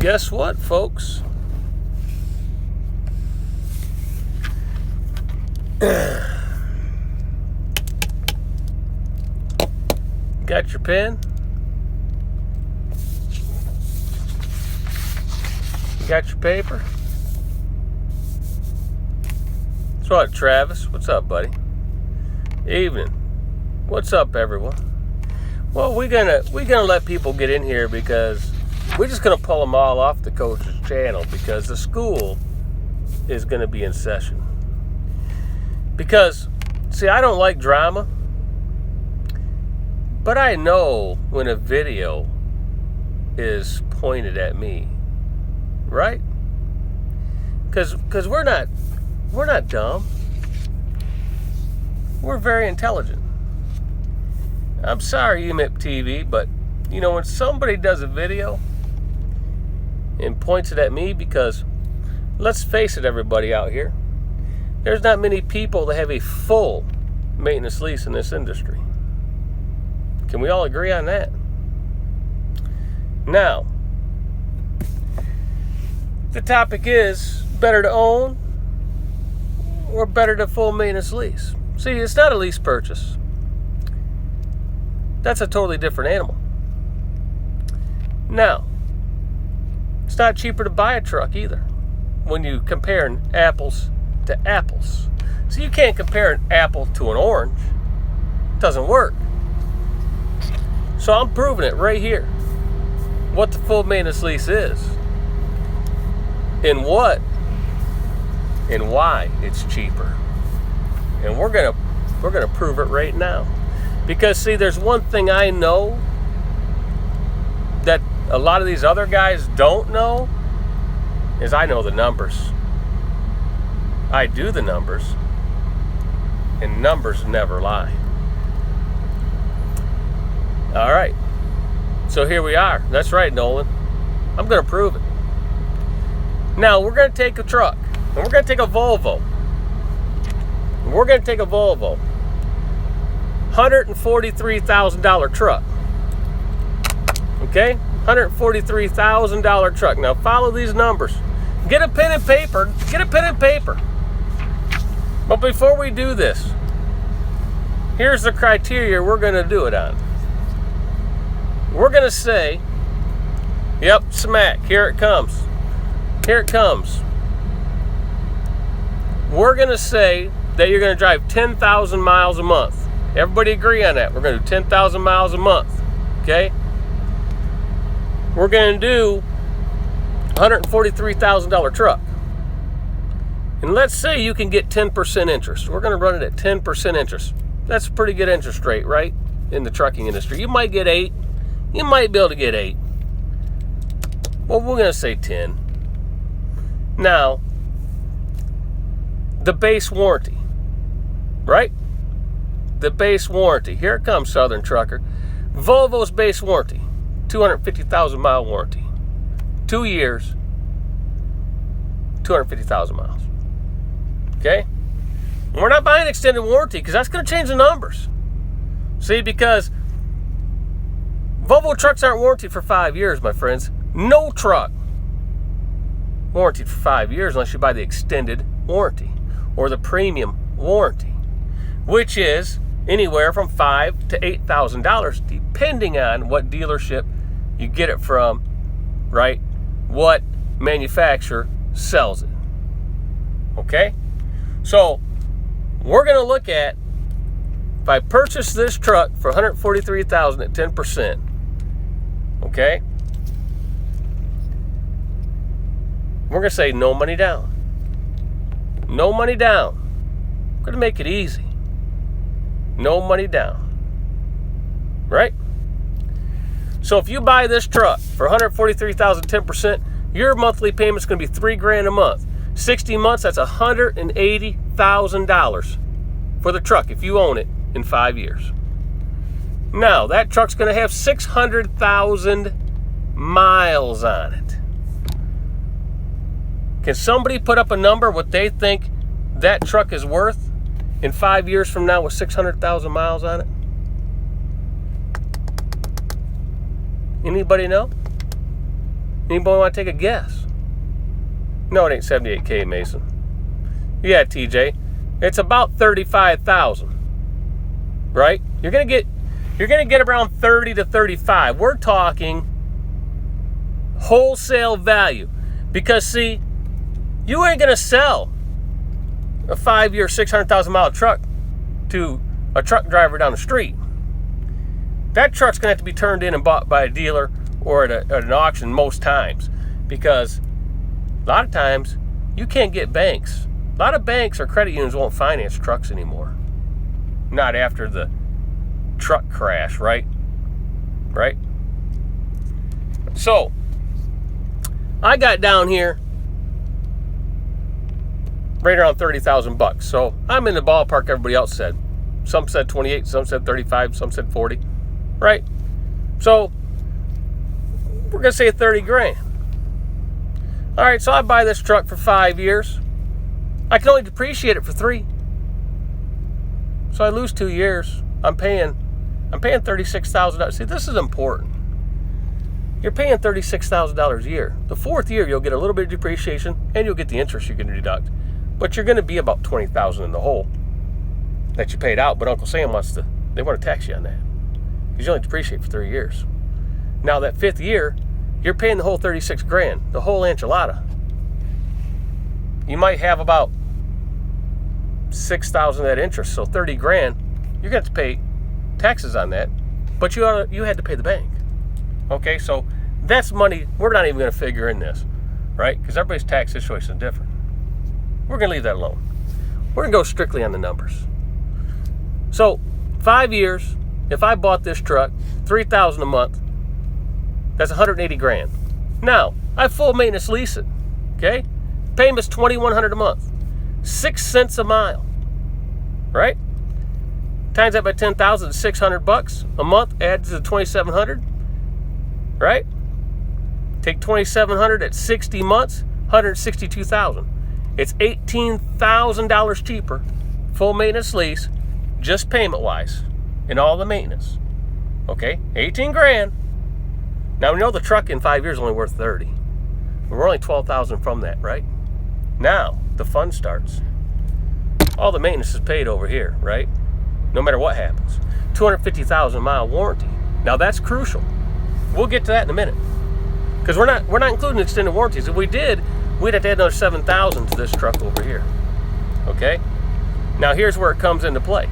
Guess what, folks? Got your pen? Got your paper? What's up, Travis? What's up, buddy? Evening. What's up, everyone? Well, we're gonna let people get in here because we're just gonna pull them all off the coach's channel because the school is gonna be in session. Because, see, I don't like drama, but I know when a video is pointed at me, right? Because we're not dumb. We're very intelligent. I'm sorry, UMIP TV, but you know when somebody does a video and points it at me, because let's face it, everybody out here, there's not many people that have a full maintenance lease in this industry. Can we all agree on that? Now, the topic is better to own or better to full maintenance lease. See, it's not a lease purchase. That's a totally different animal. Now, it's not cheaper to buy a truck either when you compare apples to apples. So you can't compare an apple to an orange. It doesn't work. So I'm proving it right here. What the full maintenance lease is. And what and why it's cheaper. And we're gonna prove it right now. Because see, there's one thing I know that a lot of these other guys don't know, is I know the numbers. I do the numbers, and numbers never lie. All right, so here we are. That's right, Nolan. I'm gonna prove it. Now we're gonna take a truck, and we're gonna take a Volvo. $143,000 truck. Okay? $143,000 truck. Now follow these numbers. Get a pen and paper. But before we do this, here's the criteria we're going to do it on. We're going to say, yep, smack, here it comes. We're going to say that you're going to drive 10,000 miles a month. Everybody agree on that. We're going to do 10,000 miles a month. Okay? We're going to do $143,000 truck. And let's say you can get 10% interest. We're going to run it at 10% interest. That's a pretty good interest rate, right? In the trucking industry. You might get 8. You might be able to get 8. Well, we're going to say 10. Now, the base warranty, right? The base warranty. Here it comes, Southern Trucker. Volvo's base warranty, 250,000 mile warranty. 2 years, 250,000 miles. Okay? We're not buying extended warranty because that's going to change the numbers. See, because Volvo trucks aren't warranted for 5 years, my friends. No truck warranted for 5 years unless you buy the extended warranty or the premium warranty, which is anywhere from $5,000 to $8,000, depending on what dealership you get it from, right? What manufacturer sells it. Okay? So we're going to look at, if I purchase this truck for $143,000 at 10%, okay? We're going to say no money down. No money down. We're going to make it easy. No money down. Right? So if you buy this truck for $143,000, 10%, your monthly payment's going to be $3,000 a month. 60 months, that's $180,000 for the truck if you own it in 5 years. Now, that truck's going to have 600,000 miles on it. Can somebody put up a number what they think that truck is worth in 5 years from now with 600,000 miles on it? Anybody know? Anybody want to take a guess? No, it ain't 78K, Mason. Yeah, TJ. It's about 35,000. Right? You're gonna get around 30 to 35. We're talking wholesale value. Because see, you ain't gonna sell a 5-year, 600,000 mile truck to a truck driver down the street. That truck's gonna have to be turned in and bought by a dealer or at an auction most times, because a lot of times you can't get banks. A lot of banks or credit unions won't finance trucks anymore. Not after the truck crash, right? Right? So, I got down here right around 30,000 bucks. So, I'm in the ballpark everybody else said. Some said 28, some said 35, some said 40, right? So, we're going to say 30 grand. All right, so I buy this truck for 5 years. I can only depreciate it for 3. So I lose 2 years. I'm paying $36,000. See, this is important. You're paying $36,000 a year. The 4th year, you'll get a little bit of depreciation, and you'll get the interest you can deduct. But you're going to be about $20,000 in the hole that you paid out. But Uncle Sam want to tax you on that, because you only depreciate for 3 years. Now that 5th year, you're paying the whole 36 grand, the whole enchilada. You might have about 6,000 of that interest, so 30 grand. You're going to have to pay taxes on that, but you had to pay the bank. Okay, so that's money we're not even going to figure in this, right? Because everybody's tax situation is different. We're going to leave that alone. We're going to go strictly on the numbers. So 5 years, if I bought this truck, $3,000 a month, that's 180 grand. Now, I full maintenance lease it, okay? Payment's $2,100 a month, 6 cents a mile, right? Times that by 10,000, $600 a month, adds to 2,700, right? Take 2,700 at 60 months, 162,000. It's $18,000 cheaper, full maintenance lease, just payment-wise, and all the maintenance. Okay, 18 grand. Now we know the truck in 5 years is only worth 30. We're only 12,000 from that, right? Now the fun starts. All the maintenance is paid over here, right? No matter what happens. 250,000 mile warranty. Now that's crucial. We'll get to that in a minute, because we're not including extended warranties. If we did, we'd have to add another 7,000 to this truck over here. Okay? Now here's where it comes into play.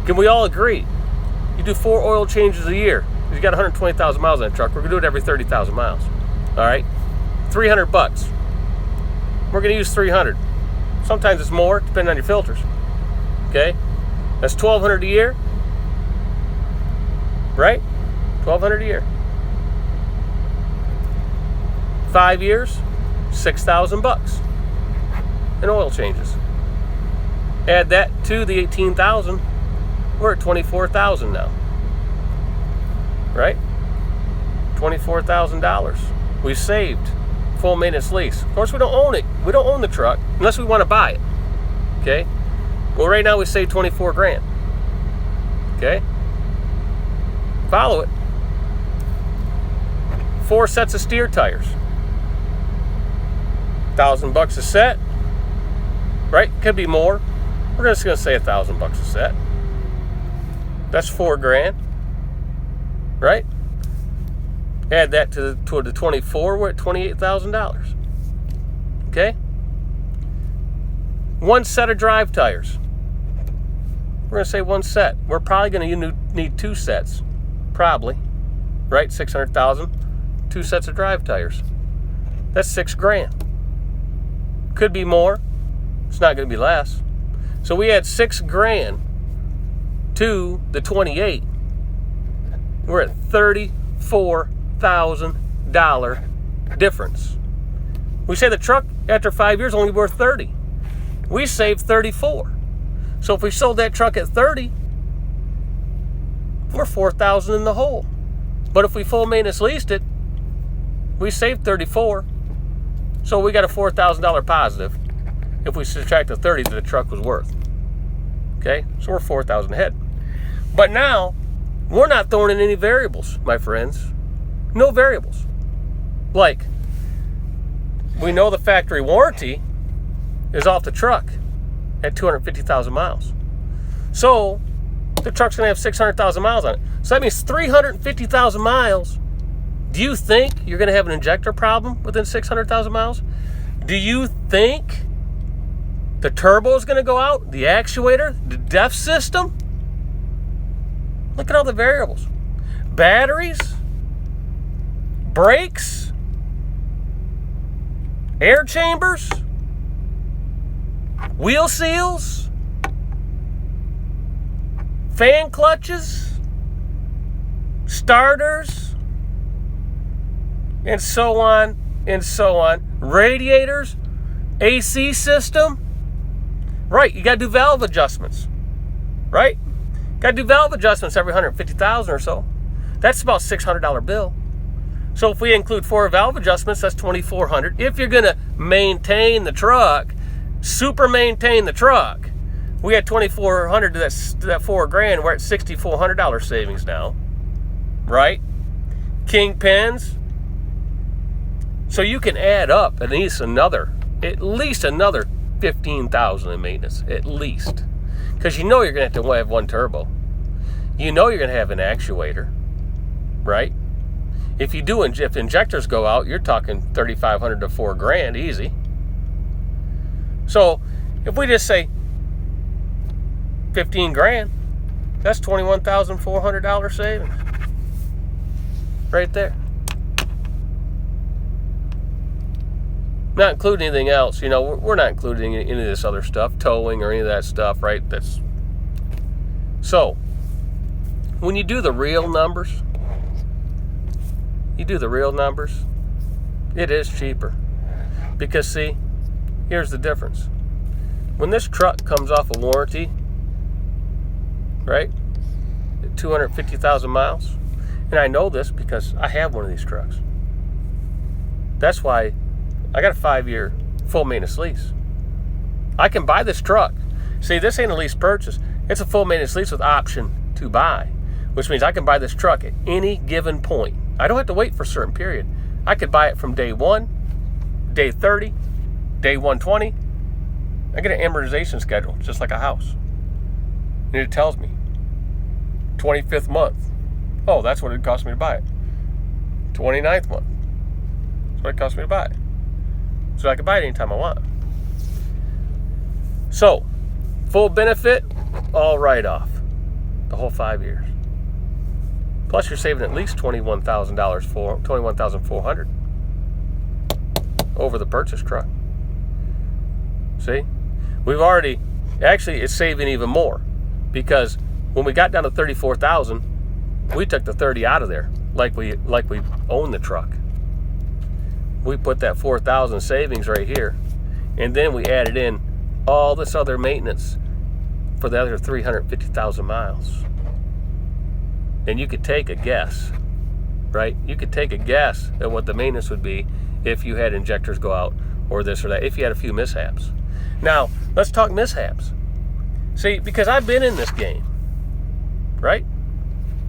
Can we all agree? You do 4 oil changes a year. You got 120,000 miles on that truck. We're gonna do it every 30,000 miles. All right, $300. We're gonna use 300. Sometimes it's more, depending on your filters. Okay, that's 1,200 a year, right? 1,200 a year. 5 years, $6,000 in oil changes. Add that to the 18,000. We're at 24,000 now. Right? $24,000. We've saved full maintenance lease. Of course, we don't own it. We don't own the truck unless we want to buy it. Okay? Well, right now we saved 24 grand. Okay? Follow it. 4 sets of steer tires. $1,000 a set. Right? Could be more. We're just going to say $1,000 a set. That's 4 grand. Right? Add that toward the 24, we're at $28,000. Okay? 1 set of drive tires. We're going to say 1 set. We're probably going to need 2 sets. Probably. Right? 600,000. 2 sets of drive tires. That's 6 grand. Could be more. It's not going to be less. So we add 6 grand to the 28. We're at $34,000 difference. We say the truck after 5 years only worth 30. We saved 34. So if we sold that truck at 30, we're 4,000 in the hole. But if we full maintenance leased it, we saved 34. So we got a $4,000 positive if we subtract the 30 that the truck was worth. Okay, so we're 4,000 ahead. But now we're not throwing in any variables, my friends. No variables. Like, we know the factory warranty is off the truck at 250,000 miles. So the truck's going to have 600,000 miles on it. So that means 350,000 miles. Do you think you're going to have an injector problem within 600,000 miles? Do you think the turbo is going to go out? The actuator? The DEF system? Look at all the variables. Batteries? Brakes? Air chambers? Wheel seals? Fan clutches? Starters? And so on and so on. Radiators? AC system? Right, you got to do valve adjustments. Right? Got to do valve adjustments every 150,000 or so. That's about $600 bill. So if we include 4 valve adjustments, that's $2,400. If you're going to maintain the truck, super maintain the truck, we had $2,400 to that $4,000. We're at $6,400 savings now, right? Kingpins. So you can add up at least another $15,000 in maintenance, at least, because you know you're going to have to have one turbo. You know you're going to have an actuator, right? If injectors go out, you're talking $3,500 to $4,000 easy. So if we just say $15,000, that's $21,400 savings right there. Not including anything else. You know, we're not including any of this other stuff, towing or any of that stuff, right? So when you do the real numbers, it is cheaper. Because see, here's the difference. When this truck comes off a warranty, right, at 250,000 miles, and I know this because I have one of these trucks. That's why I got a 5-year full maintenance lease. I can buy this truck. See, this ain't a lease purchase. It's a full maintenance lease with option to buy, which means I can buy this truck at any given point. I don't have to wait for a certain period. I could buy it from day 1, day 30, day 120. I get an amortization schedule, just like a house. And it tells me 25th month. Oh, that's what it cost me to buy it. 29th month. That's what it cost me to buy it. So I can buy it anytime I want. So, full benefit, all write-off. The whole 5 years. Plus you're saving at least $21,400 over the purchase truck. See? We've already, actually it's saving even more, because when we got down to 34,000, we took the 30 out of there, like we own the truck. We put that 4,000 savings right here, and then we added in all this other maintenance for the other 350,000 miles. And you could take a guess, right? You could take a guess at what the maintenance would be if you had injectors go out or this or that, if you had a few mishaps. Now, let's talk mishaps. See, because I've been in this game, right?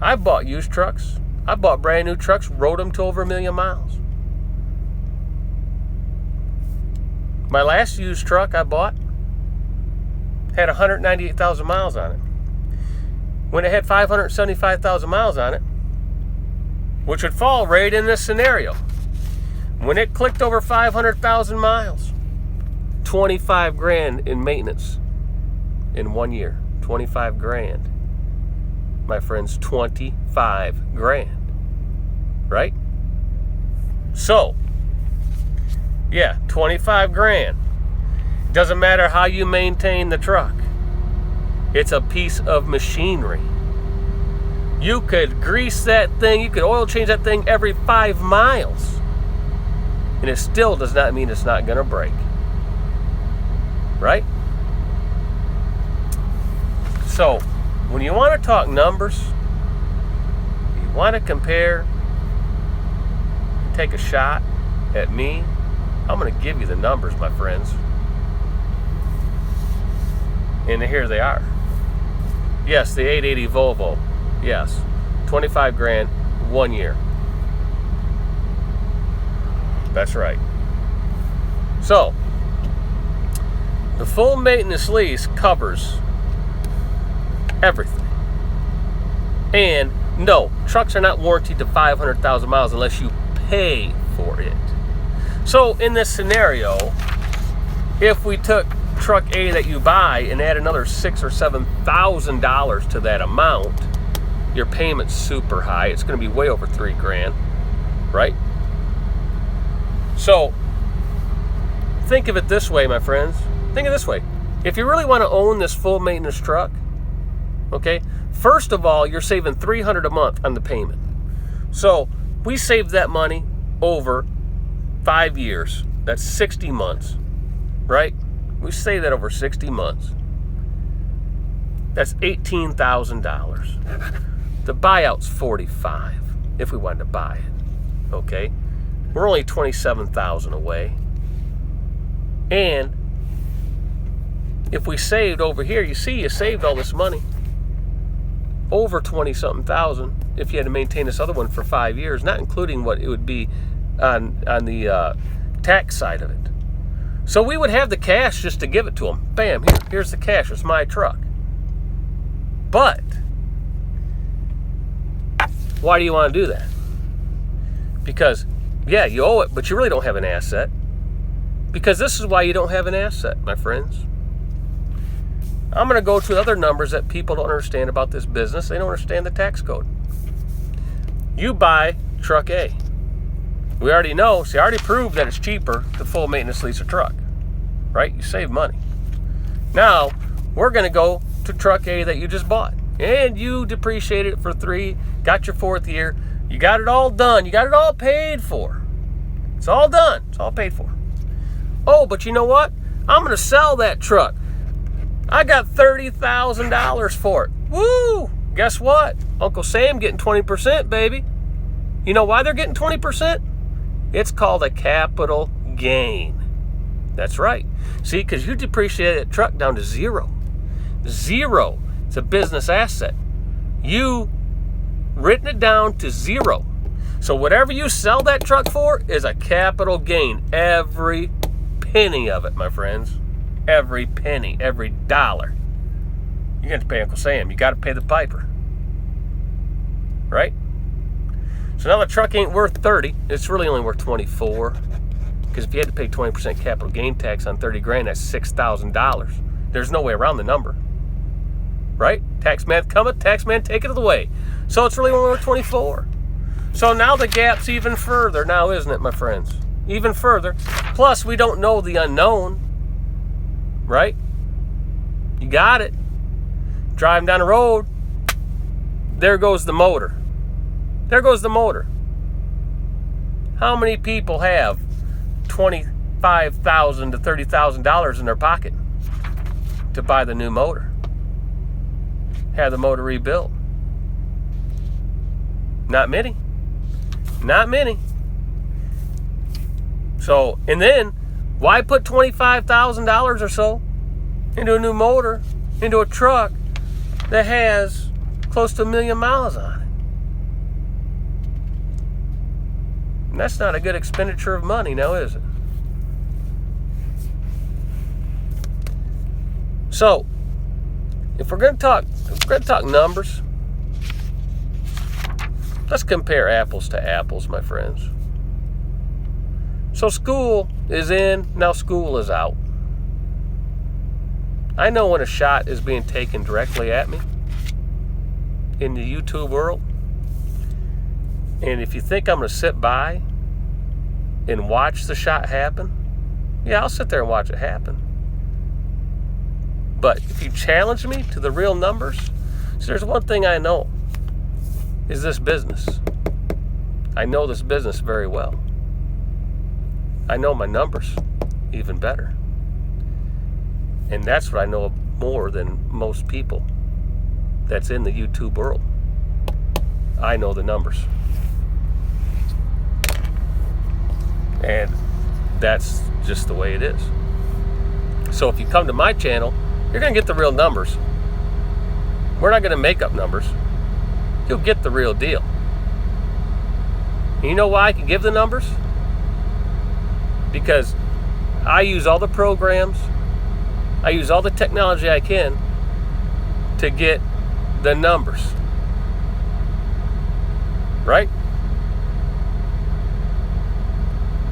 I've bought used trucks. I've bought brand new trucks, rode them to over 1 million miles. My last used truck I bought had 198,000 miles on it. When it had 575,000 miles on it, which would fall right in this scenario. When it clicked over 500,000 miles, $25,000 in maintenance in 1 year. $25,000. My friends, $25,000. Right? So, yeah, $25,000. Doesn't matter how you maintain the truck. It's a piece of machinery. You could grease that thing, you could oil change that thing every 5 miles. And it still does not mean it's not going to break. Right? So, when you want to talk numbers, you want to compare, take a shot at me, I'm going to give you the numbers, my friends. And here they are. Yes, the 880 Volvo. Yes, $25,000, 1 year. That's right. So, the full maintenance lease covers everything. And no, trucks are not warranted to 500,000 miles unless you pay for it. So in this scenario, if we took truck A that you buy and add another $6,000 or $7,000 to that amount, your payment's super high. It's going to be way over $3,000, right? So think of it this way, my friends. Think of it this way. If you really want to own this full maintenance truck, okay, first of all, you're saving $300 a month on the payment. So we saved that money over 5 years. That's 60 months, right? We saved that over 60 months. That's $18,000. The buyout's $45,000 if we wanted to buy it, okay? We're only $27,000 away. And if we saved over here, you see you saved all this money. Over 20-something thousand if you had to maintain this other one for 5 years, not including what it would be on the tax side of it. So we would have the cash just to give it to them. Bam, here's the cash. It's my truck. But why do you want to do that? Because, yeah, you owe it, but you really don't have an asset. Because this is why you don't have an asset, my friends. I'm going to go to other numbers that people don't understand about this business. They don't understand the tax code. You buy truck A. We already know, see, I already proved that it's cheaper to full maintenance lease a truck, right? You save money. Now, we're going to go to truck A that you just bought. And you depreciated it for 3, got your 4th year. You got it all done. You got it all paid for. It's all done. It's all paid for. Oh, but you know what? I'm going to sell that truck. I got $30,000 for it. Woo! Guess what? Uncle Sam getting 20%, baby. You know why they're getting 20%? It's called a capital gain. That's right. See, because you depreciated that truck down to zero. Zero. It's a business asset. You written it down to zero. So whatever you sell that truck for is a capital gain. Every penny of it, my friends. Every penny, every dollar. You got to pay Uncle Sam. You got to pay the piper. Right? So now the truck ain't worth 30. It's really only worth 24. Because if you had to pay 20% capital gain tax on 30 grand, that's $6,000. There's no way around the number. Right? Tax man cometh, tax man taketh away. So it's really only worth 24. So now the gap's even further now, isn't it, my friends? Even further. Plus, we don't know the unknown. Right? You got it. Driving down the road. There goes the motor. There goes the motor. How many people have $25,000 to $30,000 in their pocket to buy the new motor? Have the motor rebuilt? Not many. Not many. So, and then, why put $25,000 or so into a new motor, into a truck that has close to 1 million miles on it? And that's not a good expenditure of money now, is it? So, if we're going to talk numbers, let's compare apples to apples, my friends. So school is in, now school is out. I know when a shot is being taken directly at me in the YouTube world. And if you think I'm going to sit by and watch the shot happen, yeah, I'll sit there and watch it happen. But if you challenge me to the real numbers, so there's one thing I know, is this business. I know this business very well. I know my numbers even better. And that's what I know more than most people that's in the YouTube world. I know the numbers. And that's just the way it is. So if you come to my channel, you're going to get the real numbers. We're not going to make up numbers. You'll get the real deal. And you know why I can give the numbers? because I use all the programs, I use all the technology I can to get the numbers. Right?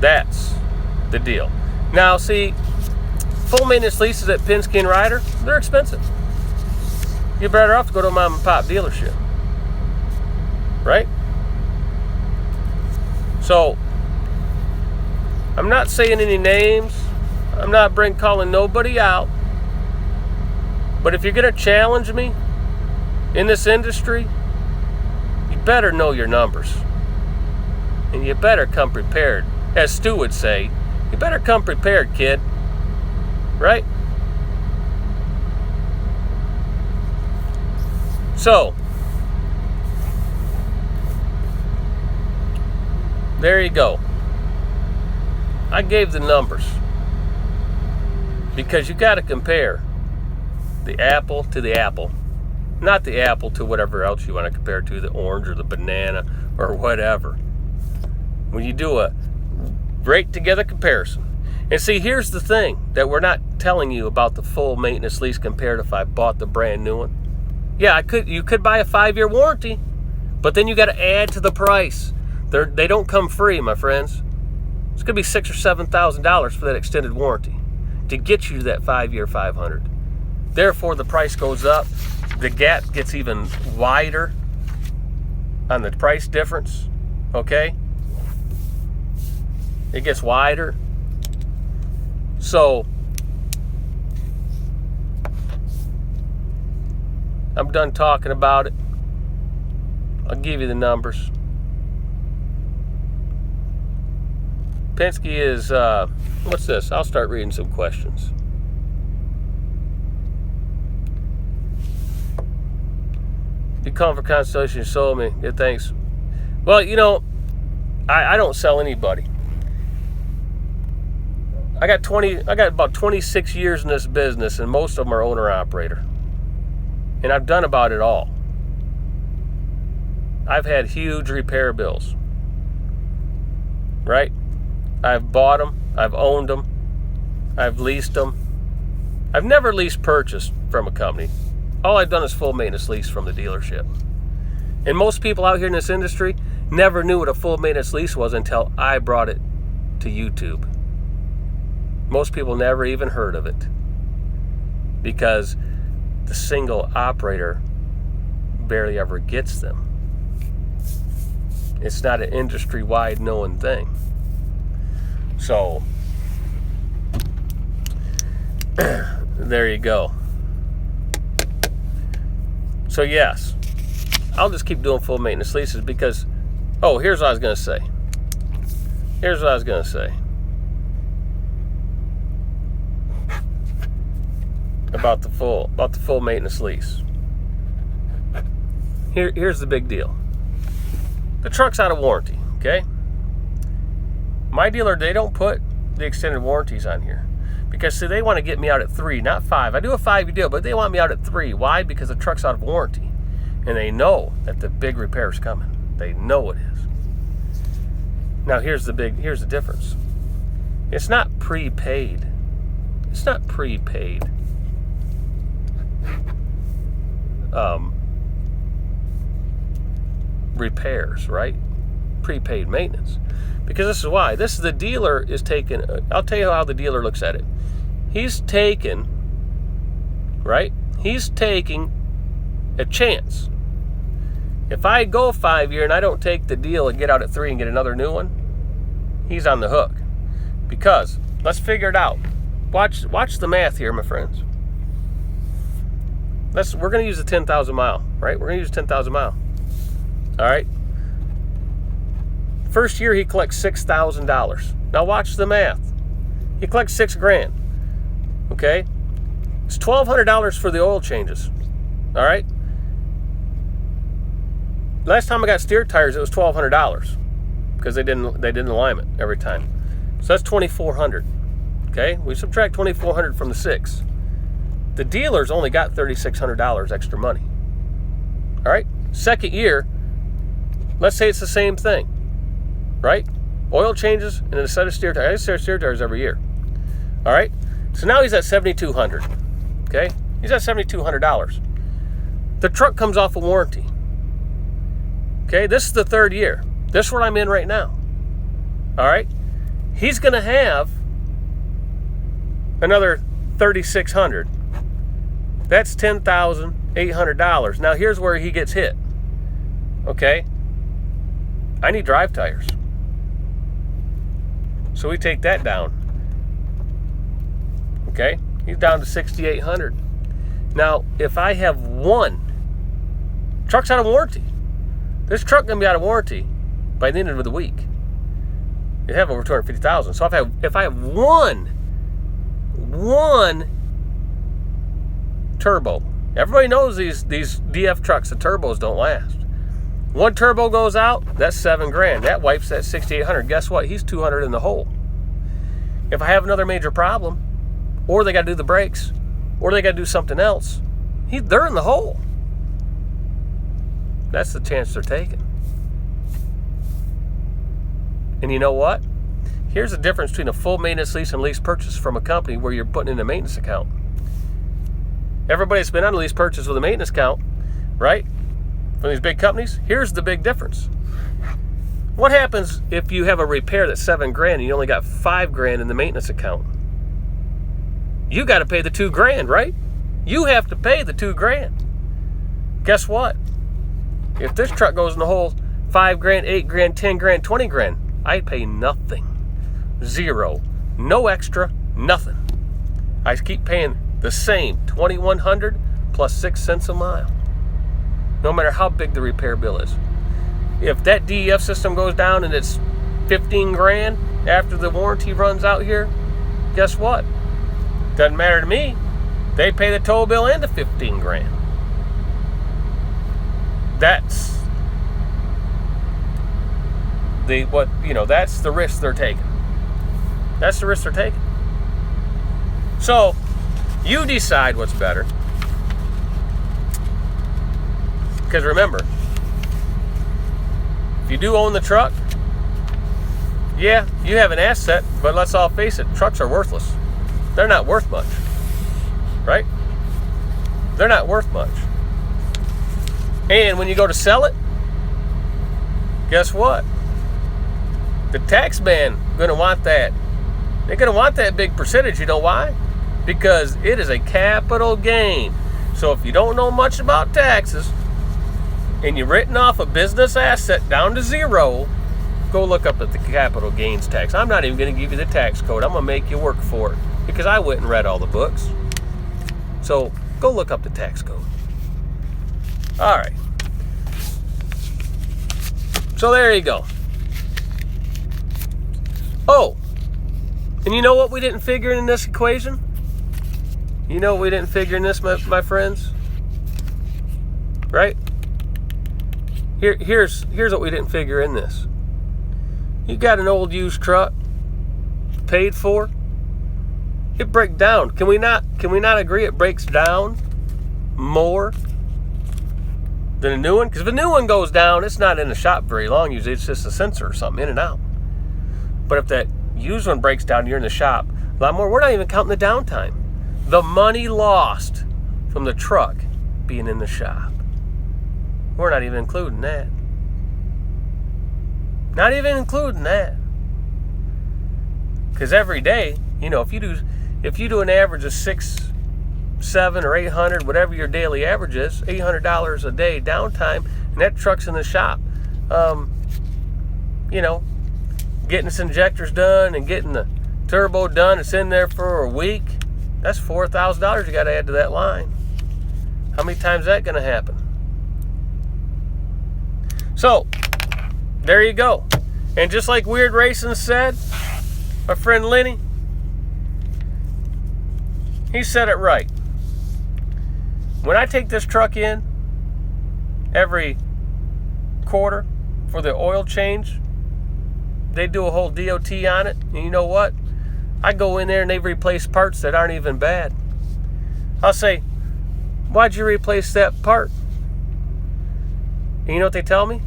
That's the deal. Now, see, full maintenance leases at Penske and Ryder, they're expensive. You're better off to go to a mom and pop dealership. Right? So, I'm not saying any names. I'm not calling nobody out. But if you're going to challenge me in this industry, you better know your numbers. And you better come prepared. As Stu would say, you better come prepared, kid. Right? So, there you go. I gave the numbers because you got to compare the apple to the apple, not the apple to whatever else you want to compare to, the orange or the banana or whatever. When you do a rate together comparison. And see, here's the thing that we're not telling you about the full maintenance lease compared if I bought the brand new one. Yeah, you could buy a 5-year warranty, but then you got to add to the price. They don't come free, my friends. It's going to be $6,000 or $7,000 for that extended warranty to get you to that 5-year $500. Therefore, the price goes up. The gap gets even wider on the price difference. Okay? It gets wider. So, I'm done talking about it. I'll give you the numbers. Penske is, what's this? I'll start reading some questions. You call for consultation, you sold me. Good, thanks. Well, you know, I don't sell anybody. I got about 26 years in this business, and most of them are owner-operator. And I've done about it all. I've had huge repair bills. Right? I've bought them. I've owned them. I've leased them. I've never leased purchased from a company. All I've done is full maintenance lease from the dealership. And most people out here in this industry never knew what a full maintenance lease was until I brought it to YouTube. Most people never even heard of it because the single operator barely ever gets them. It's not an industry-wide known thing. So, there you go. So yes, I'll just keep doing full maintenance leases because, here's what I was going to say. About the full maintenance lease. Here's the big deal. The truck's out of warranty, okay? My dealer, they don't put the extended warranties on here because, see, they want to get me out at 3, not 5. I do a 5-year deal, but they want me out at 3. Why? Because the truck's out of warranty, and they know that the big repair's coming. They know it is. Now, here's the difference. It's not prepaid. Repairs, right? Prepaid maintenance. Because this is why. The dealer is taking, I'll tell you how the dealer looks at it. He's taking a chance. If I go 5-year and I don't take the deal and get out at 3 and get another new one, he's on the hook. Because, let's figure it out. Watch the math here, my friends. We're going to use the 10,000 mile, right? We're going to use 10,000 mile. All right? First year he collects $6,000. Now watch the math. He collects $6,000. Okay? It's $1,200 for the oil changes. All right? Last time I got steer tires, it was $1,200 because they didn't align it every time. So that's $2,400. Okay? We subtract $2,400 from the 6. The dealer's only got $3,600 extra money. All right? Second year, let's say it's the same thing. Right? oil changes, and a set of steer tires. I set steer tires every year. All right? So now he's at $7,200. Okay? He's at $7,200. The truck comes off a warranty. Okay? This is the third year. This is what I'm in right now. All right? He's going to have another $3,600. That's $10,800. Now here's where he gets hit. Okay? I need drive tires. So we take that down. Okay? He's down to $6,800. Now, if I have one, truck's out of warranty. This truck gonna be out of warranty by the end of the week. You have over 250,000. So if I have one turbo. Everybody knows these DF trucks, the turbos don't last. One turbo goes out, that's $7,000. That wipes that $6,800. Guess what? He's $200 in the hole. If I have another major problem, or they got to do the brakes, or they got to do something else, they're in the hole. That's the chance they're taking. And you know what? Here's the difference between a full maintenance lease and lease purchase from a company where you're putting in a maintenance account. Everybody's been on a lease purchase with a maintenance account, right? From these big companies. Here's the big difference. What happens if you have a repair that's $7,000 and you only got $5,000 in the maintenance account? You got to pay the $2,000, right? You have to pay the $2,000. Guess what? If this truck goes in the hole, $5,000, $8,000, $10,000, $20,000, I pay nothing. Zero. No extra, nothing. I keep paying the same $2,100 plus 6 cents a mile. No matter how big the repair bill is. If that DEF system goes down and it's $15,000 after the warranty runs out here, guess what? Doesn't matter to me. They pay the toll bill and the $15,000. That's that's the risk they're taking. That's the risk they're taking. So you decide what's better. Because remember, if you do own the truck, yeah, you have an asset, but let's all face it, trucks are worthless. They're not worth much, right? They're not worth much. And when you go to sell it, guess what? The tax man gonna want that. They're gonna want that big percentage. You know why? Because it is a capital gain. So if you don't know much about taxes, and you're written off a business asset down to zero, go look up at the capital gains tax. I'm not even going to give you the tax code. I'm going to make you work for it because I went and read all the books. So go look up the tax code. All right. So there you go. Oh, and you know what we didn't figure in this equation? You know what we didn't figure in this, my friends? Right? Here's what we didn't figure in this. You got an old used truck, paid for. It breaks down. Can we not agree it breaks down more than a new one? Because if a new one goes down, it's not in the shop very long. Usually it's just a sensor or something in and out. But if that used one breaks down, you're in the shop a lot more. We're not even counting the downtime. The money lost from the truck being in the shop. We're not even including that. Not even including that. Because every day, if you do an average of 6, 7, or 800, whatever your daily average is, $800 a day downtime, and that truck's in the shop, getting its injectors done and getting the turbo done, it's in there for a week. That's $4,000 you got to add to that line. How many times is that going to happen? So, there you go. And just like Weird Racing said, my friend Lenny, he said it right. When I take this truck in every quarter for the oil change, they do a whole DOT on it. And you know what? I go in there and they replace parts that aren't even bad. I'll say, why'd you replace that part? And you know what they tell me?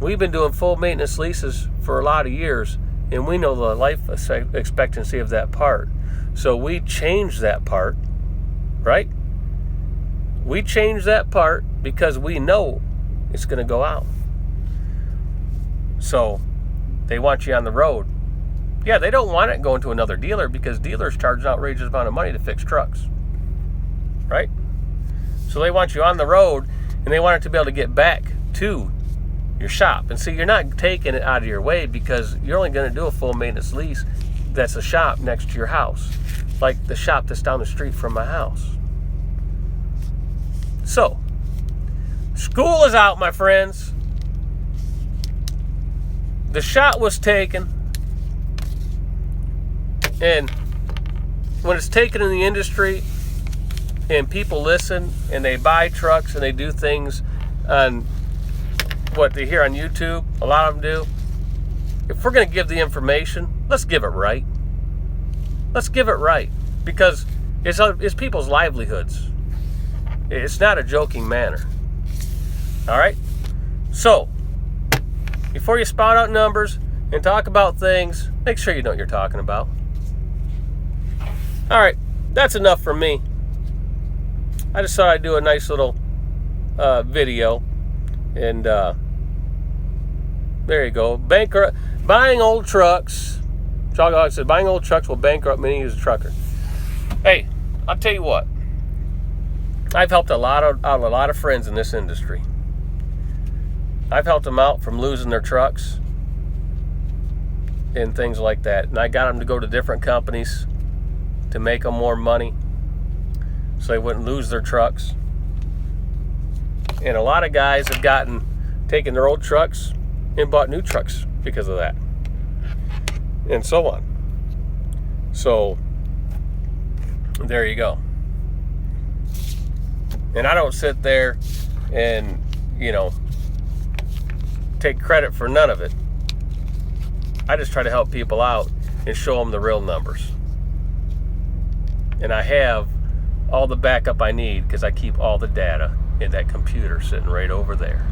We've been doing full maintenance leases for a lot of years, and we know the life expectancy of that part. So we changed that part, right? We changed that part because we know it's going to go out. So they want you on the road. Yeah, they don't want it going to another dealer because dealers charge an outrageous amount of money to fix trucks, right? So they want you on the road, and they want it to be able to get back to your shop. And see, you're not taking it out of your way because you're only going to do a full maintenance lease that's a shop next to your house, like the shop that's down the street from my house. So, school is out, my friends. The shot was taken, and when it's taken in the industry and people listen and they buy trucks and they do things on what they hear on YouTube, a lot of them do. If we're going to give the information, let's give it right. Let's give it right, because it's people's livelihoods. It's not a joking manner. All right? So, before you spout out numbers and talk about things, make sure you know what you're talking about. All right, that's enough from me. I just thought I'd do a nice little video. And there you go. Buying old trucks. Jogahog said, buying old trucks will bankrupt many as a trucker. Hey, I'll tell you what. I've helped out a lot of friends in this industry. I've helped them out from losing their trucks and things like that. And I got them to go to different companies to make them more money so they wouldn't lose their trucks. And a lot of guys have taken their old trucks and bought new trucks because of that. And so on. So, there you go. And I don't sit there and, take credit for none of it. I just try to help people out and show them the real numbers. And I have all the backup I need because I keep all the data in that computer sitting right over there.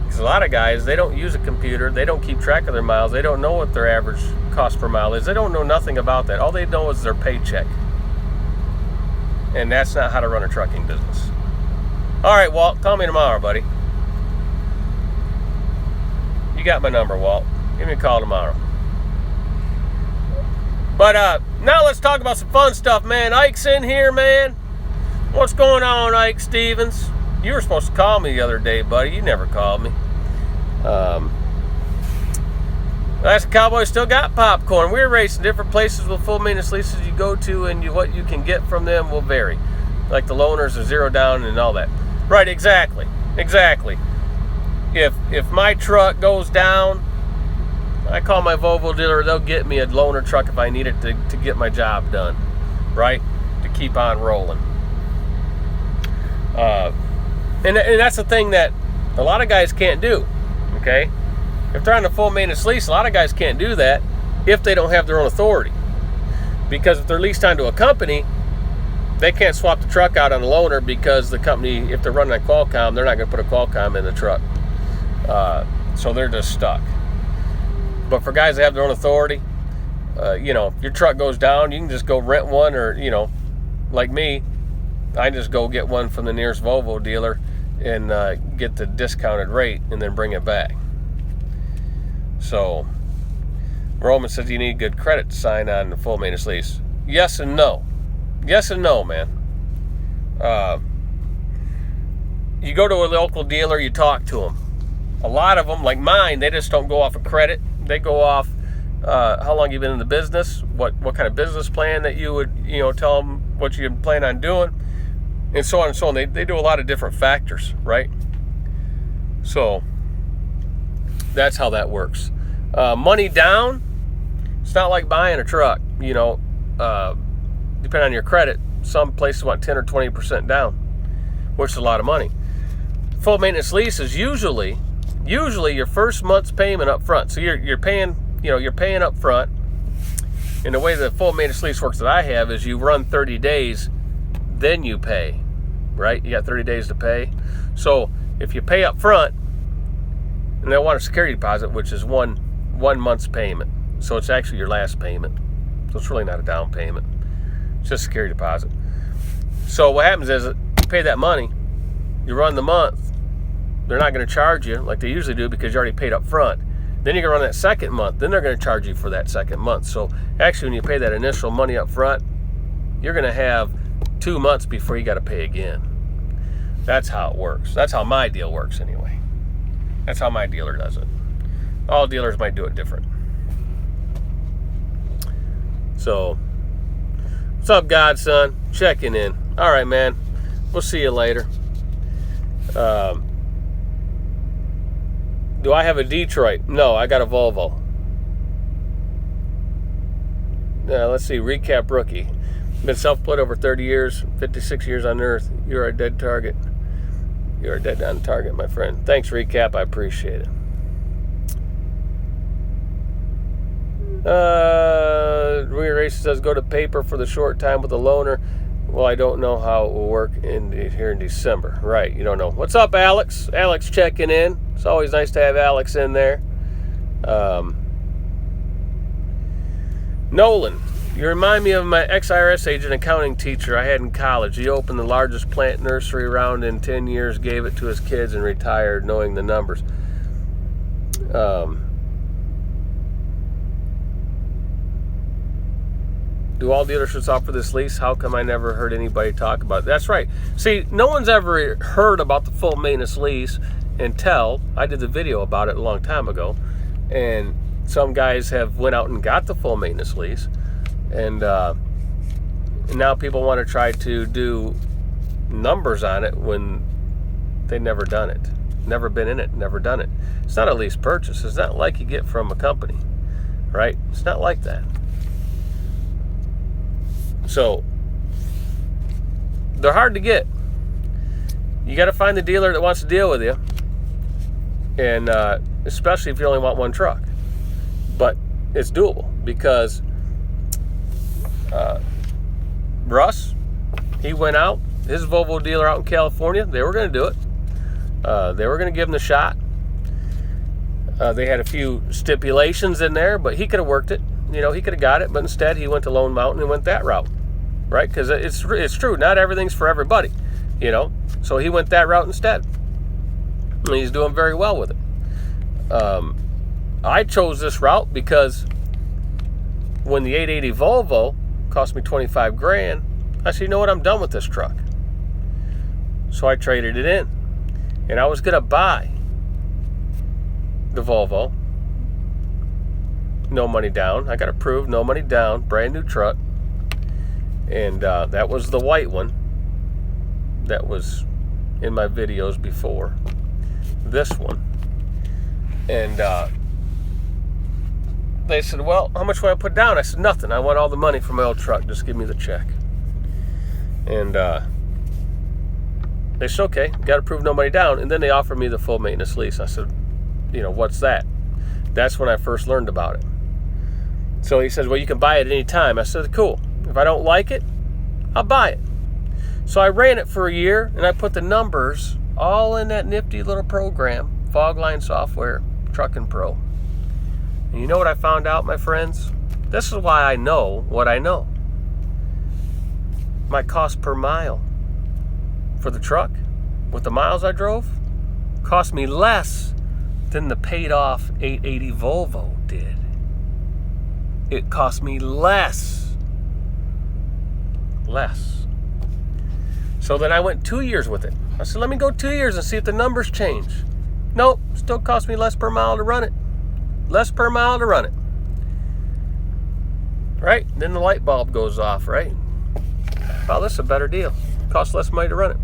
Because a lot of guys, they don't use a computer, they don't keep track of their miles, they don't know what their average cost per mile is, they don't know nothing about that. All they know is their paycheck. And that's not how to run a trucking business. All right, Walt, call me tomorrow, buddy. You got my number, Walt. Give me a call tomorrow. But now let's talk about some fun stuff, man. Ike's in here, man. What's going on, Ike Stevens? You were supposed to call me the other day, buddy. You never called me. Last Cowboys still got popcorn. We're racing different places with full maintenance leases you go to, and what you can get from them will vary. Like the loaners are zero down and all that. Right, exactly. If my truck goes down, I call my Volvo dealer. They'll get me a loaner truck if I need it to get my job done, right? To keep on rolling. And that's the thing that a lot of guys can't do, okay? If they're on a full maintenance lease, a lot of guys can't do that if they don't have their own authority. Because if they're leased onto a company, they can't swap the truck out on a loaner because the company, if they're running a Qualcomm, they're not going to put a Qualcomm in the truck. So they're just stuck. But for guys that have their own authority, if your truck goes down, you can just go rent one, or, like me, I just go get one from the nearest Volvo dealer and get the discounted rate and then bring it back. So, Roman says you need good credit to sign on the full maintenance lease. Yes and no. Yes and no, man. You go to a local dealer, you talk to them. A lot of them, like mine, they just don't go off of credit. They go off how long you've been in the business, what kind of business plan that you would, tell them what you plan on doing, and so on and so on. They do a lot of different factors, right? So that's how that works. Money down, it's not like buying a truck, depending on your credit. Some places want 10 or 20% down, which is a lot of money. Full maintenance lease is usually your first month's payment up front. So you're paying up front. And the way the full maintenance lease works that I have is you run 30 days, then you pay, right? You got 30 days to pay. So if you pay up front, And they want a security deposit, which is one month's payment. So it's actually your last payment. So it's really not a down payment. It's just a security deposit. So what happens is you pay that money, you run the month, they're not going to charge you like they usually do because you already paid up front. Then you're going to run that second month, then they're going to charge you for that second month. So actually when you pay that initial money up front, you're going to have 2 months before you got to pay again. That's how it works. That's how my deal works anyway. That's how my dealer does it. All dealers might do it different. So, what's up, Godson? Checking in. All right, man. We'll see you later. Do I have a Detroit? No, I got a Volvo. Let's see. Recap rookie. Been self-employed over 30 years, 56 years on earth. You are a dead target. You are dead on target, my friend. Thanks, Recap. I appreciate it. Rearrangement says go to paper for the short time with the loaner. Well, I don't know how it will work here in December. Right, you don't know. What's up, Alex? Alex checking in. It's always nice to have Alex in there. Nolan, you remind me of my ex-IRS agent accounting teacher I had in college. He opened the largest plant nursery around in 10 years, gave it to his kids, and retired knowing the numbers. Do all dealerships offer this lease? How come I never heard anybody talk about it? That's right. See, no one's ever heard about the full maintenance lease until I did the video about it a long time ago. And some guys have went out and got the full maintenance lease. And now people want to try to do numbers on it when they've never done it. Never been in it, never done it. It's not a lease purchase. It's not like you get from a company, right? It's not like that. So, they're hard to get. You got to find the dealer that wants to deal with you. And especially if you only want one truck. But it's doable because Russ, he went out, his Volvo dealer out in California, they were going to do it. They were going to give him the shot. They had a few stipulations in there, but he could have worked it. You know, he could have got it, but instead he went to Lone Mountain and went that route, right? Because it's true, not everything's for everybody, you know. So he went that route instead, and he's doing very well with it. I chose this route because when the 880 Volvo cost me 25 grand, I said, you know what, I'm done with this truck. So I traded it in, and I was gonna buy the Volvo. No money down. I got approved, no money down, brand new truck. And that was the white one that was in my videos before. This one. And they said, well, how much will I put down? I said, nothing. I want all the money from my old truck. Just give me the check. And they said, okay, got approved, no money down. And then they offered me the full maintenance lease. I said, you know, what's that? That's when I first learned about it. So he says, well, you can buy it any time. I said, cool. If I don't like it, I'll buy it. So I ran it for a year, and I put the numbers all in that nifty little program, Fogline Software, Truckin' Pro. And you know what I found out, my friends? This is why I know what I know. My cost per mile for the truck, with the miles I drove, cost me less than the paid-off 880 Volvo did. It cost me less. So then I went 2 years with it. I said, let me go 2 years and see if the numbers change. Nope, still cost me less per mile to run it. Less per mile to run it. Right? Then the light bulb goes off, right? Wow, this is a better deal. Costs less money to run it.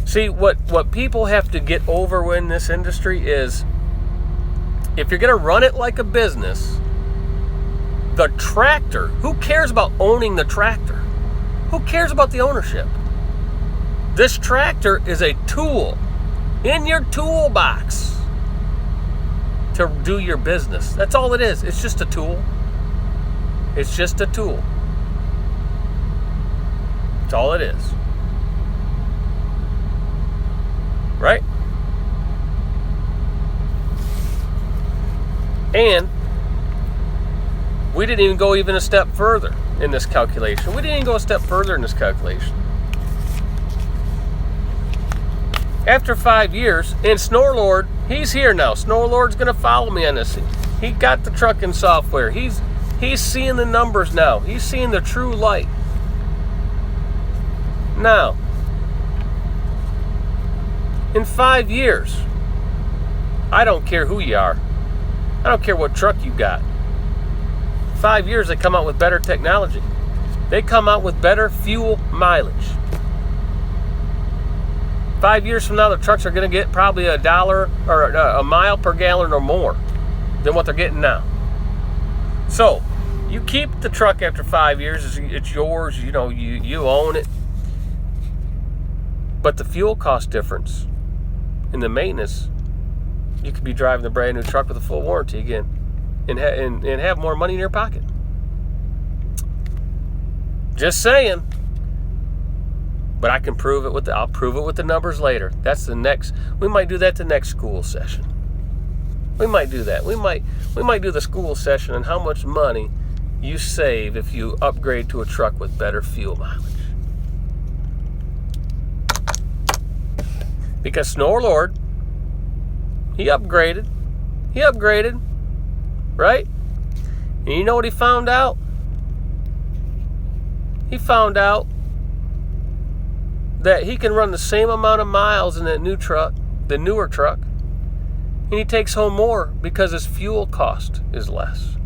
See, what people have to get over in this industry is, if you're going to run it like a business, the tractor, who cares about owning the tractor? Who cares about the ownership? This tractor is a tool in your toolbox to do your business. That's all it is. It's just a tool. It's just a tool. That's all it is. Right? And we didn't even go a step further in this calculation. After 5 years, and Snorlord, he's here now. Snorlord's going to follow me on this. He got the trucking software. He's seeing the numbers now. He's seeing the true light. Now, in 5 years, I don't care who you are. I don't care what truck you got. 5 years, they come out with better technology. They come out with better fuel mileage. 5 years from now, the trucks are going to get probably $1 or a mile per gallon or more than what they're getting now. So, you keep the truck after 5 years. It's yours. You know, you own it. But the fuel cost difference in the maintenance, you could be driving the brand new truck with a full warranty again, and have more money in your pocket. Just saying. But I can prove it I'll prove it with the numbers later. That's the next. We might do that the next school session. We might do that. We might do the school session on how much money you save if you upgrade to a truck with better fuel mileage. Because Snorlord, he upgraded, right? And you know what he found out? He found out that he can run the same amount of miles in that new truck, the newer truck, and he takes home more because his fuel cost is less.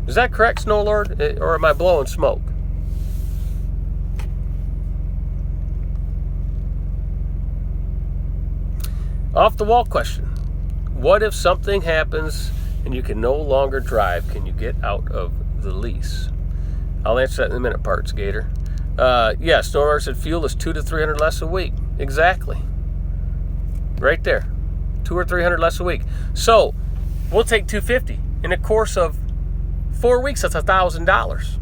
Is that correct, Snowlord? Or am I blowing smoke? Off the wall question. What if something happens and you can no longer drive? Can you get out of the lease? I'll answer that in a minute, Parts Gator. Yes, Snowlord said fuel is $200 to $300 less a week. Exactly. Right there. $200 or $300 less a week. So, we'll take $250. In the course of 4 weeks, that's $1,000.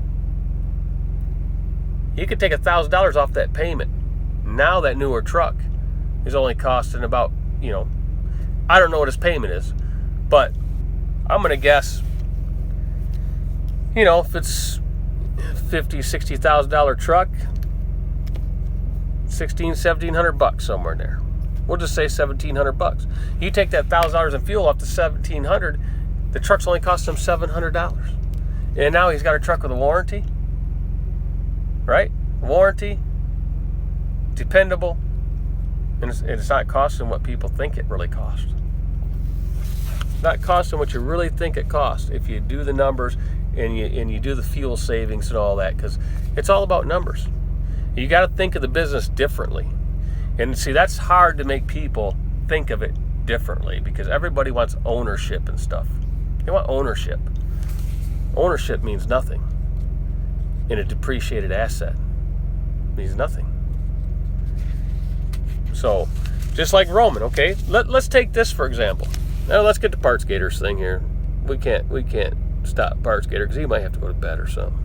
You could take $1,000 off that payment. Now that newer truck is only costing about, I don't know what his payment is, but I'm going to guess, if it's $50,000, $60,000 truck, $1,700 somewhere in there. We'll just say $1,700. You take that $1,000 in fuel off to $1,700, the truck's only cost him $700. And now he's got a truck with a warranty, right? Warranty, dependable, and it's not costing what people think it really costs. It's not costing what you really think it costs if you do the numbers and you do the fuel savings and all that, because it's all about numbers. You got to think of the business differently. And see, that's hard to make people think of it differently, because everybody wants ownership and stuff. They want ownership. Ownership means nothing in a depreciated asset. It means nothing. So, just like Roman, okay? Let's take this for example. Now let's get to Parts Gator's thing here. We can't stop Parts Gator because he might have to go to bed or something.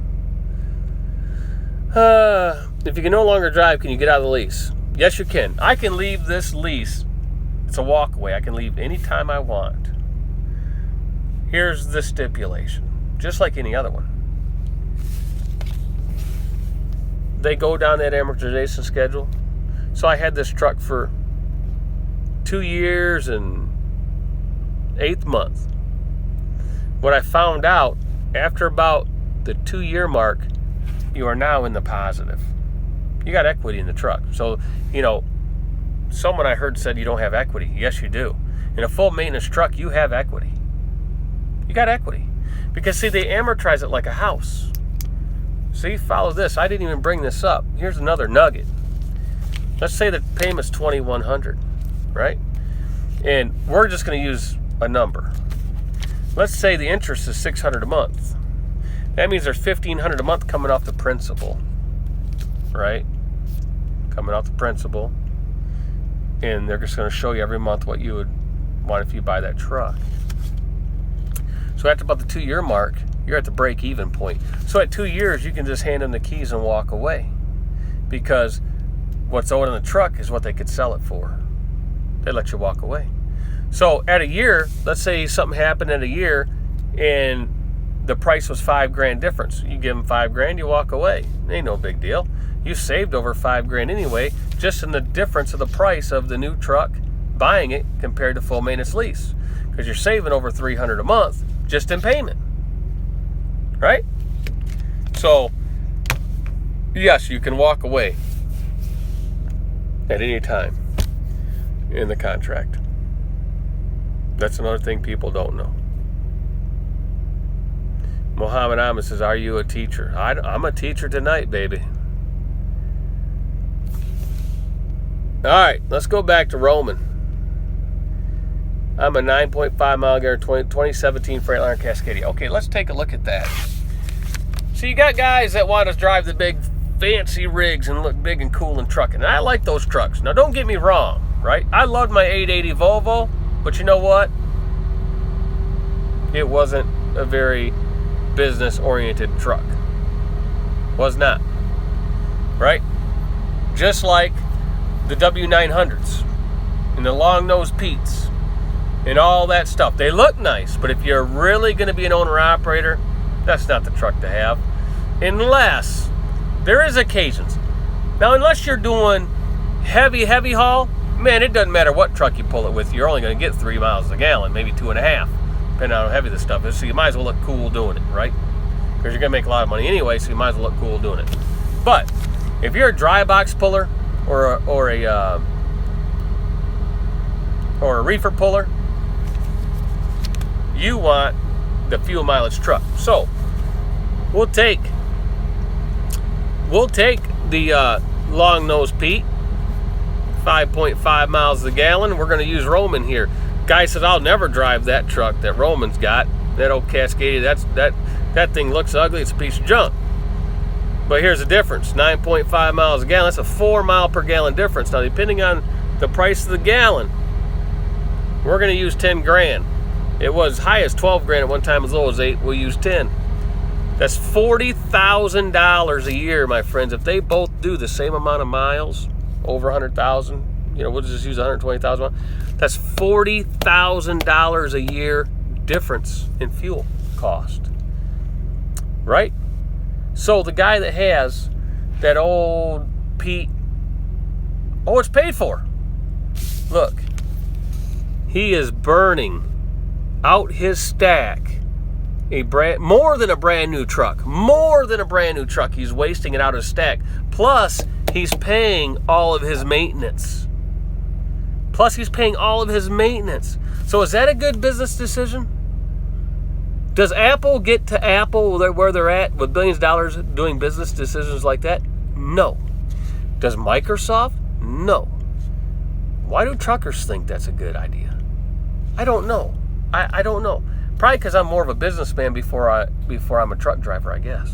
If you can no longer drive, can you get out of the lease? Yes, you can. I can leave this lease. It's a walkaway. I can leave anytime I want. Here's the stipulation. Just like any other one. They go down that amortization schedule. So I had this truck for 2 years and 8th month. What I found out, after about the 2-year mark, you are now in the positive. You got equity in the truck. So, someone I heard said you don't have equity. Yes, you do. In a full maintenance truck, you have equity. You got equity. Because, see, they amortize it like a house. See, follow this. I didn't even bring this up. Here's another nugget. Let's say the payment's $2,100, right? And we're just going to use a number. Let's say the interest is $600 a month. That means there's $1,500 a month coming off the principal, right? Coming off the principal. And they're just going to show you every month what you would want if you buy that truck. So after about the 2-year mark, you're at the break-even point. So at 2 years, you can just hand them the keys and walk away, because what's owed on the truck is what they could sell it for. They let you walk away. So at a year, let's say something happened in a year and the price was $5,000 difference. You give them $5,000, you walk away. Ain't no big deal. You saved over $5,000 anyway, just in the difference of the price of the new truck, buying it compared to full maintenance lease. Because you're saving over $300 a month just in payment. Right? So, yes, you can walk away at any time in the contract. That's another thing people don't know. Muhammad Ahmed says, are you a teacher? I'm a teacher tonight, baby. All right, let's go back to Roman. I'm a 9.5 mile gallon 2017 Freightliner Cascadia. Okay, let's take a look at that. So you got guys that want to drive the big fancy rigs and look big and cool and trucking. And I like those trucks. Now, don't get me wrong, right? I loved my 880 Volvo, but you know what? It wasn't a very business-oriented truck. Was not. Right? Just like the W900s and the long-nosed Petes and all that stuff. They look nice, but if you're really going to be an owner-operator, that's not the truck to have. Unless there is occasions. Now, unless you're doing heavy haul, man, it doesn't matter what truck you pull it with. You're only going to get 3 miles a gallon, maybe 2.5, depending on how heavy the stuff is. So you might as well look cool doing it, right? Because you're going to make a lot of money anyway, so you might as well look cool doing it. But if you're a dry box puller or a reefer puller, you want the fuel mileage truck. So we'll take the long nose Pete, 5.5 miles a gallon. We're going to use Roman here. Guy says, I'll never drive that truck that Roman's got. That old Cascadia, that thing looks ugly. It's a piece of junk. But here's the difference. 9.5 miles a gallon. That's a 4 mile per gallon difference. Now, depending on the price of the gallon, we're going to use 10 grand. It was high as 12 grand at one time, as low as 8. We'll use 10. That's $40,000 a year, my friends. If they both do the same amount of miles, over 100,000, we'll just use 120,000. That's $40,000 a year difference in fuel cost. Right? So the guy that has that old Pete, it's paid for. Look, he is burning out his stack more than a brand new truck. He's wasting it out of his stack. Plus, he's paying all of his maintenance. So is that a good business decision? Does Apple get to Apple where they're at with billions of dollars doing business decisions like that? No. Does Microsoft? No. Why do truckers think that's a good idea? I don't know. I don't know. Probably because I'm more of a businessman before I'm a truck driver, I guess.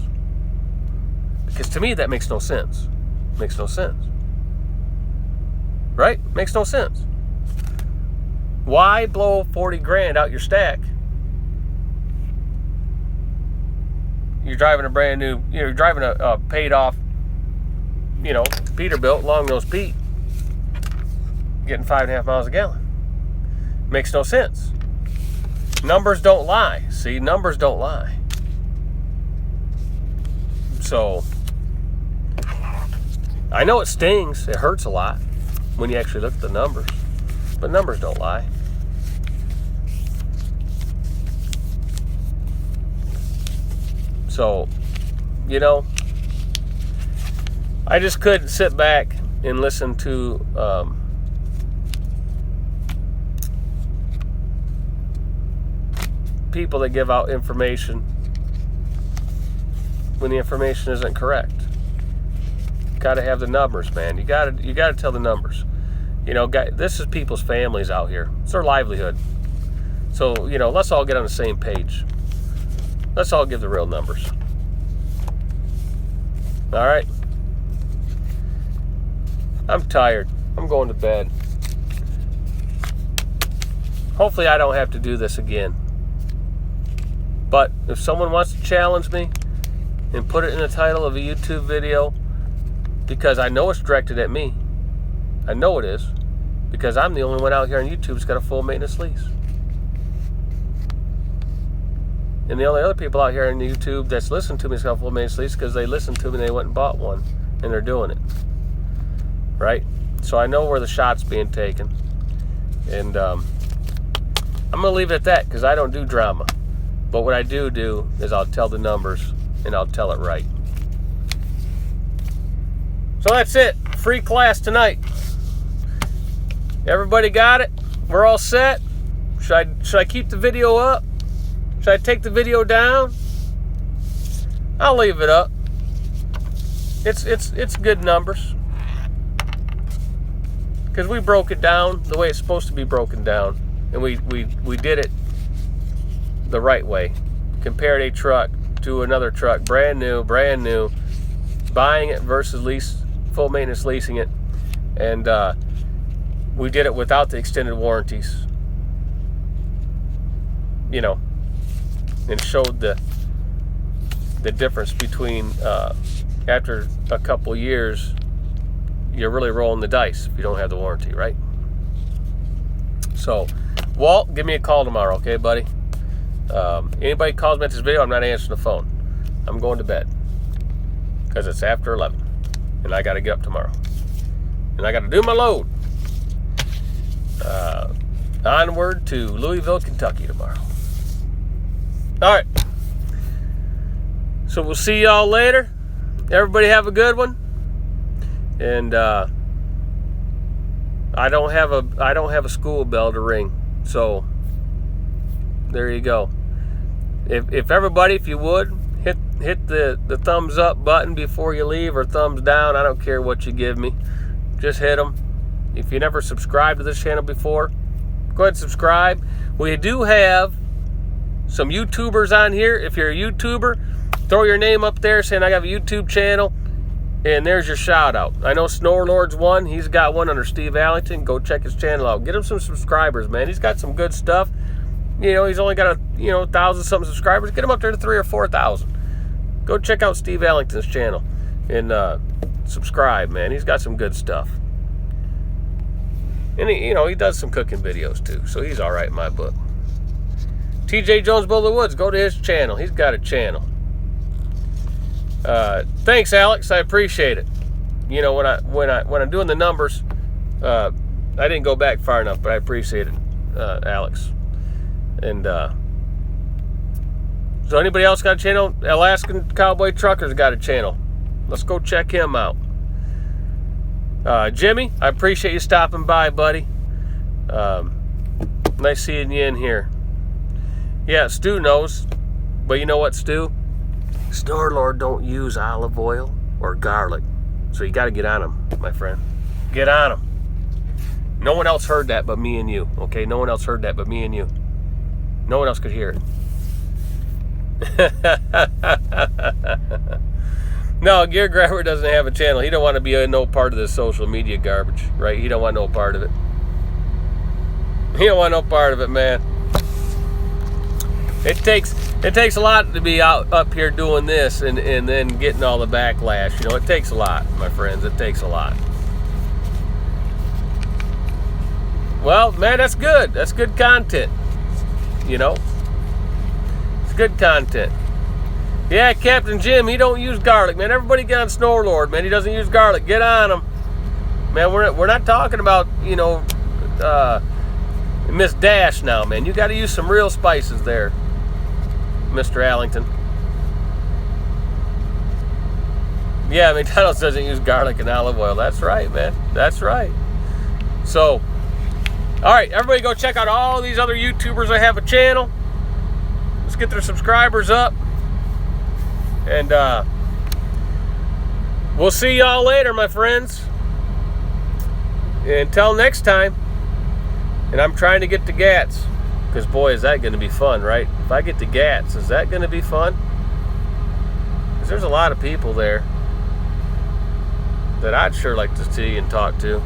Because to me, that makes no sense. Makes no sense. Right? Makes no sense. Why blow 40 grand out your stack? You're driving a brand new, you're driving a paid off, Peterbilt, long nose Pete, getting 5.5 miles a gallon. Makes no sense. Numbers don't lie. See, numbers don't lie. So, I know it stings. It hurts a lot when you actually look at the numbers. But numbers don't lie. So, I just couldn't sit back and listen to people that give out information when the information isn't correct. Got to have the numbers, man. You got to tell the numbers. This is people's families out here. It's their livelihood. So, let's all get on the same page. Let's all give the real numbers. All right? I'm tired. I'm going to bed. Hopefully I don't have to do this again. But if someone wants to challenge me and put it in the title of a YouTube video, because I know it's directed at me. I know it is. because I'm the only one out here on YouTube that's got a full maintenance lease. And the only other people out here on YouTube that's listened to me has got a full maintenance lease because they listened to me and they went and bought one, and they're doing it. Right? So I know where the shot's being taken. And I'm going to leave it at that because I don't do drama. But what I do is I'll tell the numbers and I'll tell it right. So that's it. Free class tonight. Everybody got it? We're all set? Should I keep the video up? Should I take the video down? I'll leave it up. It's good numbers. Because we broke it down the way it's supposed to be broken down. And we did it the right way. Compared a truck to another truck, brand new, buying it versus full maintenance leasing it. And we did it without the extended warranties. You know, and showed the difference between after a couple years, you're really rolling the dice if you don't have the warranty, right? So, Walt, give me a call tomorrow, okay, buddy? Anybody calls me at this video, I'm not answering the phone. I'm going to bed because it's after 11, and I got to get up tomorrow, and I got to do my load. Onward to Louisville, Kentucky tomorrow. All right. So we'll see y'all later. Everybody have a good one. And I don't have a school bell to ring. So there you go. If everybody, if you would, hit the thumbs up button before you leave, or thumbs down. I don't care what you give me. Just hit them. If you never subscribed to this channel before, go ahead and subscribe. We do have some YouTubers on here. If you're a YouTuber, throw your name up there saying I have a YouTube channel, and there's your shout out. I know Snorelord's one. He's got one under Steve Allington. Go check his channel out. Get him some subscribers, man. He's got some good stuff. You know, he's only got 1,000 something subscribers. Get him up there to 3,000 or 4,000. Go check out Steve Allington's channel and subscribe, man. He's got some good stuff. And he does some cooking videos too, so he's all right in my book. TJ Jones Boulder Woods, go to his channel. He's got a channel. Thanks, Alex. I appreciate it. You know, when I'm doing the numbers, I didn't go back far enough, but I appreciate it, Alex. And so anybody else got a channel? Alaskan Cowboy Trucker's got a channel. Let's go check him out. Jimmy, I appreciate you stopping by, buddy. Nice seeing you in here. Yeah, Stu knows. But you know what, Stu? Snorelord don't use olive oil or garlic. So you got to get on him, my friend. Get on him. No one else heard that but me and you. Okay? No one else heard that but me and you. No one else could hear it. No, Gear Grabber doesn't have a channel. He don't want to be no part of this social media garbage, right? He don't want no part of it. He don't want no part of it, man. It takes a lot to be up here doing this and then getting all the backlash. You know, it takes a lot, my friends. It takes a lot. Well, man, that's good. That's good content. You know, it's good content. Yeah, Captain Jim, he don't use garlic, man. Everybody get on Snorelord, man. He doesn't use garlic. Get on him, man. We're not talking about Miss Dash now, man. You got to use some real spices there, Mr. Allington. Yeah, McDonald's doesn't use garlic and olive oil. That's right, man. That's right. So, all right, everybody go check out all these other YouTubers that have a channel. Let's get their subscribers up. And we'll see y'all later, my friends. Until next time. And I'm trying to get to Gats. Because, boy, is that going to be fun, right? If I get to Gats, is that going to be fun? Because there's a lot of people there that I'd sure like to see and talk to.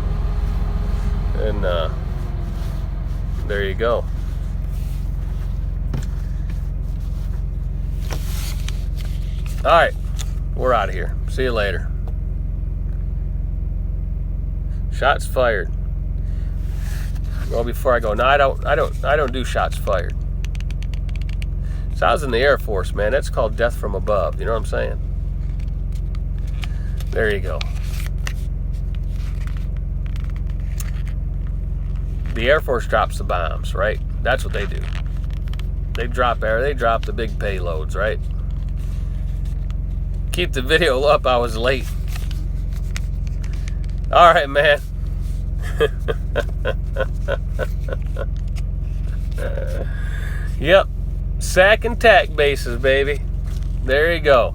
And there you go. All right, we're out of here. See you later. Shots fired. Well, before I go, no, I don't do shots fired. So I was in the Air Force, man. That's called death from above. You know what I'm saying? There you go. The Air Force drops the bombs, right? That's what they do. They drop the big payloads, right? Keep the video up. I was late. All right, man. Yep. Sack and tack bases, baby. There you go.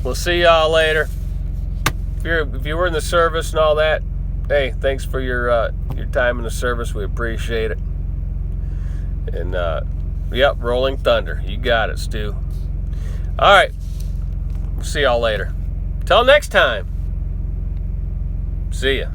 We'll see y'all later. If you were in the service and all that, hey, thanks for your time in the service. We appreciate it. And yep, rolling thunder. You got it, Stu. All right. We'll see y'all later. Till next time. See ya.